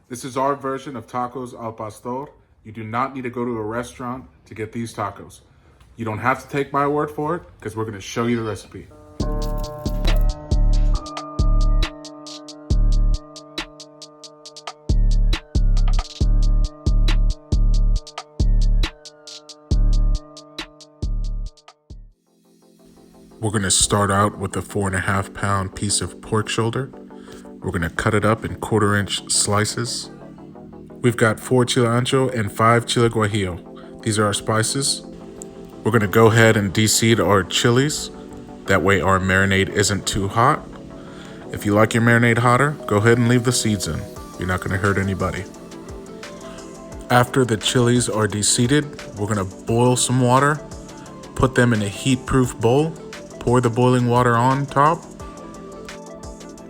This is our version of tacos al pastor. You do not need to go to a restaurant to get these tacos. You don't have to take my word for it because we're going to show you the recipe. We're going to start out with a 4.5 pound piece of pork shoulder. We're going to cut it up in 1/4 inch slices. We've got 4 chile ancho and 5 chile guajillo. These are our spices. We're going to go ahead and de-seed our chilies. That way our marinade isn't too hot. If you like your marinade hotter, go ahead and leave the seeds in. You're not going to hurt anybody. After the chilies are de-seeded, we're going to boil some water, put them in a heat-proof bowl, pour the boiling water on top,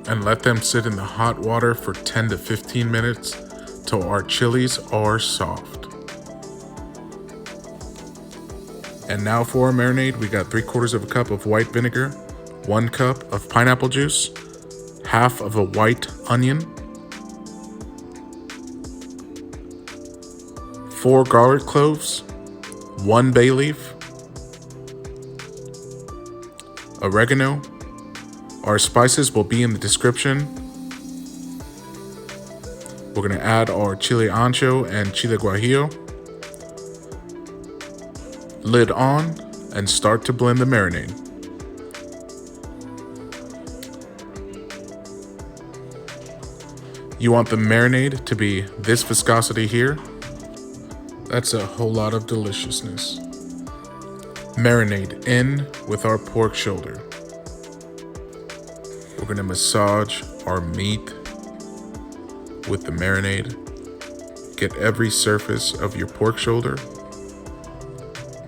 and let them sit in the hot water for 10 to 15 minutes till our chilies are soft. And now for our marinade, we got 3/4 cup of white vinegar, 1 cup of pineapple juice, half of a white onion, 4 garlic cloves, 1 bay leaf, oregano. Our spices will be in the description. We're going to add our chile ancho and chile guajillo. Lid on and start to blend the marinade. You want the marinade to be this viscosity here. That's a whole lot of deliciousness. Marinade in with our pork shoulder. We're going to massage our meat with the marinade. Get every surface of your pork shoulder.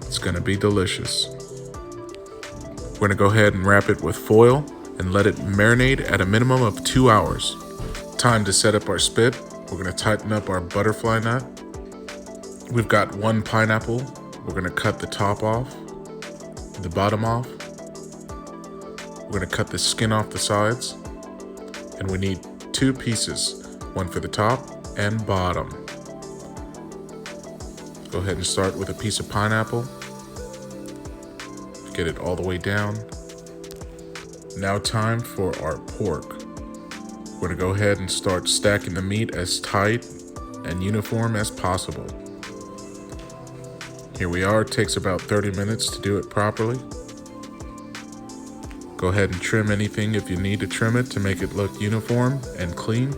It's going to be delicious. We're going to go ahead and wrap it with foil and let it marinate at a minimum of 2 hours. Time to set up our spit. We're going to tighten up our butterfly nut. We've got 1 pineapple. We're going to cut the top off, the bottom off. We're going to cut the skin off the sides. And we need 2 pieces, 1 for the top and bottom. Go ahead and start with a piece of pineapple. Get it all the way down. Now time for our pork. We're going to go ahead and start stacking the meat as tight and uniform as possible. Here we are. It takes about 30 minutes to do it properly. Go ahead and trim anything if you need to trim it to make it look uniform and clean.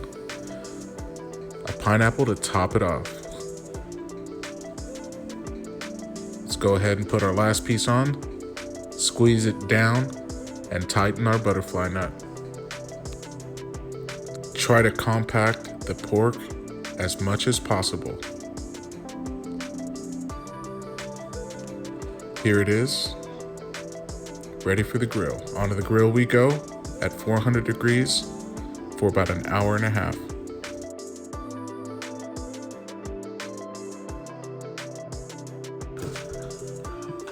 A pineapple to top it off. Let's go ahead and put our last piece on, squeeze it down, and tighten our butterfly nut. Try to compact the pork as much as possible. Here it is, ready for the grill. Onto the grill we go at 400 degrees for about an hour and a half.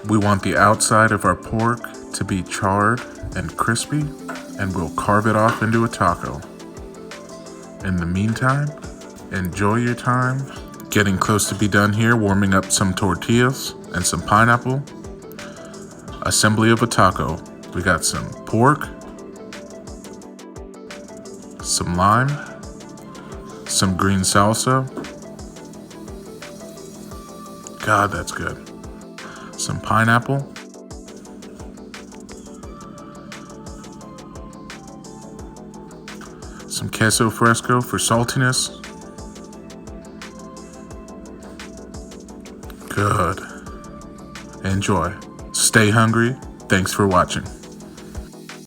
We want the outside of our pork to be charred and crispy, and we'll carve it off into a taco. In the meantime, enjoy your time. Getting close to be done here, warming up some tortillas and some pineapple. Assembly of a taco. We got some pork, some lime, some green salsa. God, that's good. Some pineapple. Some queso fresco for saltiness. Good. Enjoy. Stay hungry. Thanks for watching.